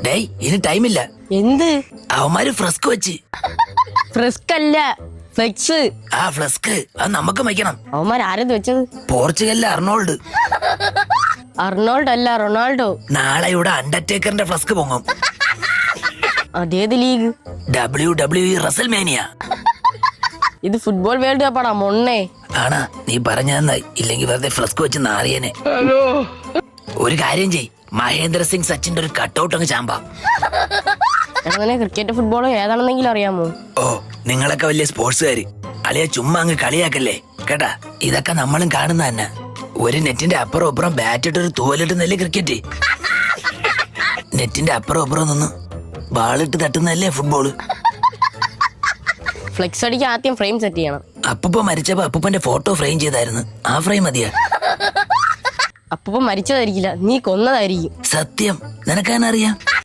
ഡേയ് ഇനി ടൈമില്ല. എന്ത്? അവന്മാര് ഫ്ലസ്ക് വെച്ച്. ഫ്ലക്സ് അല്ല, ഫ്ലെക്സ്. ആ ഫ്ലസ്ക് അത് നമുക്ക് വയ്ക്കണം. അവന്മാർ ആരെന്ന് വെച്ചത്? പോർച്ചുഗലിലെ അർണോൾഡ്. അർണോൾഡ് അല്ല, റൊണാൾഡോ. നാളെ ഇവിടെ അണ്ടർടേക്കറിന്റെ ഫ്ലസ്ക് പൊങ്ങും. അതേത് ലീഗ്? WWE WrestleMania. ഇത് ഫുട്ബോൾ വേൾഡ് കപ്പാടാ മൊണ്ണേ. ആണാ? നീ പറഞ്ഞ നന്നായി. ഇല്ലെങ്കിൽ വെറുതെ ഫ്ലസ്ക് വെച്ച് നാറിയനെ. ഒരു കാര്യം ചെയ്, മഹേന്ദ്ര സിംഗ് സച്ചിന്റെ ഒരു കട്ടൗട്ട് അങ്ങ് ചാമ്പാ. അങ്ങനെ ക്രിക്കറ്റ് ഫുട്ബോളോ ഏതാണെന്നെങ്കിലും അറിയാമോ? ഓ, നിങ്ങളൊക്കെ വലിയ സ്പോർട്സുകാര്. അളിയ ചുമ്മാ അങ്ങ് കളിയാക്കല്ലേ കേട്ടാ. ഇതൊക്കെ നമ്മളും കാണുന്ന തന്നെ. ഒരു നെറ്റിന്റെ അപ്പുറം അപ്പുറം ബാറ്റ് ഇട്ടൊരു തൂവലിട്ടുന്നല്ലേ ക്രിക്കറ്റ്. നെറ്റിന്റെ അപ്പുറം അപ്പുറം നിന്ന് ബാളിട്ട് തട്ടുന്നല്ലേ ഫുട്ബോള്. ഫ്ലെക്സ് അടിക്കാൻ ആദ്യം ഫ്രെയിം സെറ്റ് ചെയ്യണം. അപ്പൂപ്പ മരിച്ചപ്പോ അപ്പൂപ്പന്റെ ഫോട്ടോ ഫ്രെയിം ചെയ്തായിരുന്നു. ആ ഫ്രെയിം മതിയാ. അപ്പൊ മരിച്ചതായിരിക്കില്ല, നീ കൊന്നതായിരിക്കും. സത്യം, നിനക്കാനറിയാം.